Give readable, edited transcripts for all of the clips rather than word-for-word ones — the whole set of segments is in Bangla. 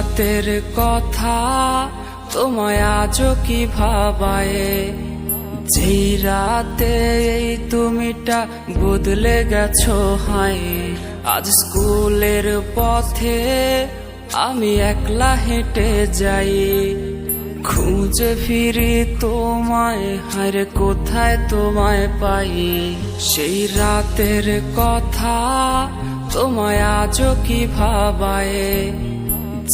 রাতের কথা তোমায় আজও কি ভাবায়, যেই রাতে এই তুমিটা বদলে গেছো হায়। আজ স্কুলের পথে আমি একলা হেঁটে যাই, খুঁজে ফিরি তোমায়, হায়রে কোথায় তোমায় পাই। সেই রাতের কথা তোমায় আজও কি ভাবায়,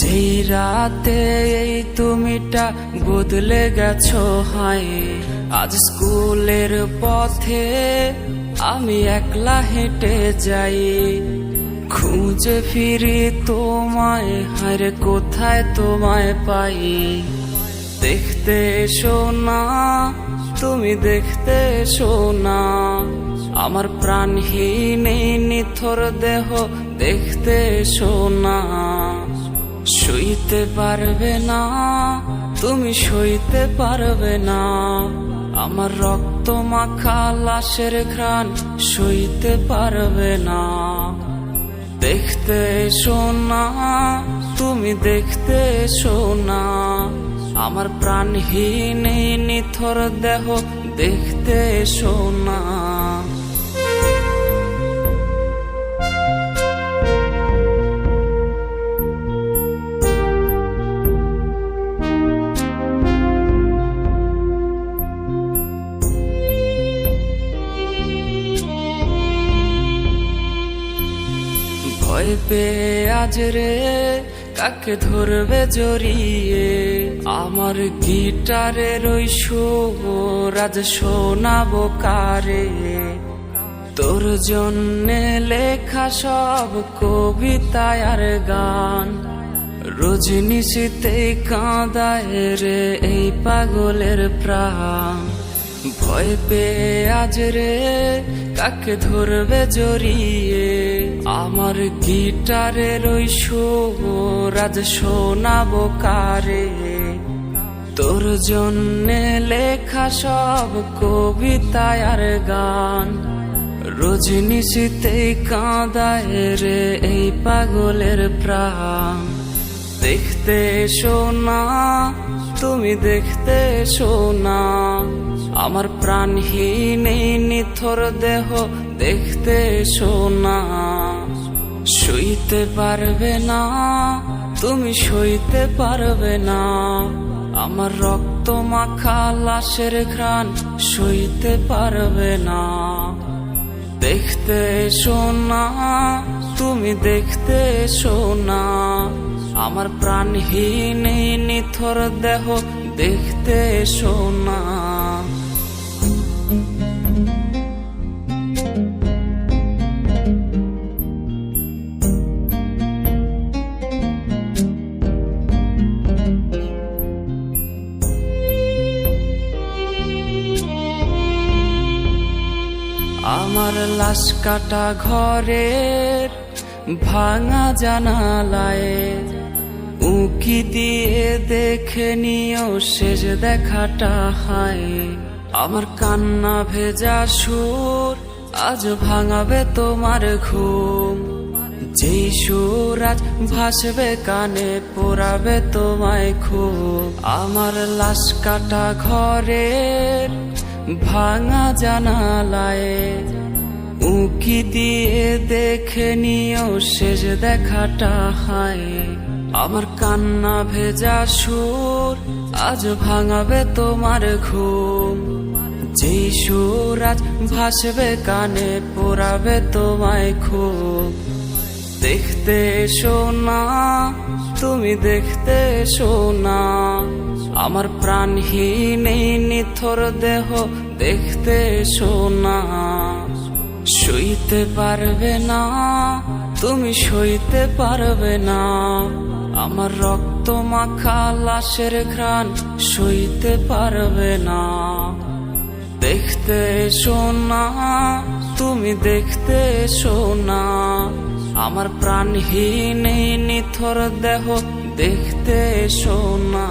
যেই রাতে এই তুমিটা বদলে গেছো হায়। আজ স্কুলের পথে আমি একলা হেঁটে যাই, খুঁজে ফিরি তোমায়, হায়রে কোথায় তোমায় পাই। দেখতে এসো না, তুমি দেখতে এসো না, আমার প্রাণহীন এই নিথর দেহ দেখতে এসো না। সইতে পারবে না, তুমি সইতে পারবে না, আমার রক্ত মাখা লাশের ঘ্রাণ সইতে পারবে না। দেখতে এসো না, তুমি দেখতে এসো না, আমার প্রাণহীন এই নিথর দেহ দেখতে এসো না। ভয় পেয়ে আজ রে কাকে ধরবে জড়িয়ে, আমার গিটারের ওই সুর আজ শোনাবো কারে। তোর জন্যে লেখা সব কবিতা আর গান, রজনিশীতেই কাঁদায় রে এই পাগলের প্রাণ। ভয় পেয়ে আজ রে কাকে ধরবে জড়িয়ে, আমার গিটারের ওই সুর আজ শোনাবো কারে। তোর জন্যে লেখা সব কবিতা আর গান, রজনিশীতেই কাঁদায় রে এই পাগলের প্রাণ। দেখতে এসো না, তুমি দেখতে এসো না, আমার প্রাণহীন এই নিথর দেহ দেখতে এসো না। সইতে পারবে না, তুমি সইতে পারবে না, আমার রক্ত মাখা লাশের ঘ্রাণ সইতে পারবে না। দেখতে এসো না, তুমি দেখতে এসো না, আমার প্রাণহীন এই নিথর দেহ দেখতে এসো না। আমার লাশ কাটা ঘরের ভাঙা জানালায় উঁকি দিয়ে দেখে নিও শেষ দেখাটা হায়। আমার কান্না ভেজা সুর আজ ভাঙাবে তোমার ঘুম, যেই সুর আজ ভাসবে কানে পোড়াবে তোমায় খুব। আমার লাশ কাটা ঘরের ভাঙা জানালায় উঁকি দিয়ে দেখে নিও শেষ দেখাটা হায়। আমার কান্না ভেজা সুর আজ ভাঙাবে তোমার ঘুম, যেই সুর আজ ভাসবে কানে পোড়াবে তোমায় খুব। দেখতে এসো না, তুমি দেখতে এসো না, আমার প্রাণহীন এই নিথর দেহ দেখতে এসো না। সইতে পারবে না, তুমি সইতে পারবে না, আমার রক্ত মাখা লাশের ঘ্রাণ সইতে পারবে না। দেখতে এসো না, তুমি দেখতে এসো না, আমার প্রাণহীন এই নিথর দেহ দেখতে এসো না।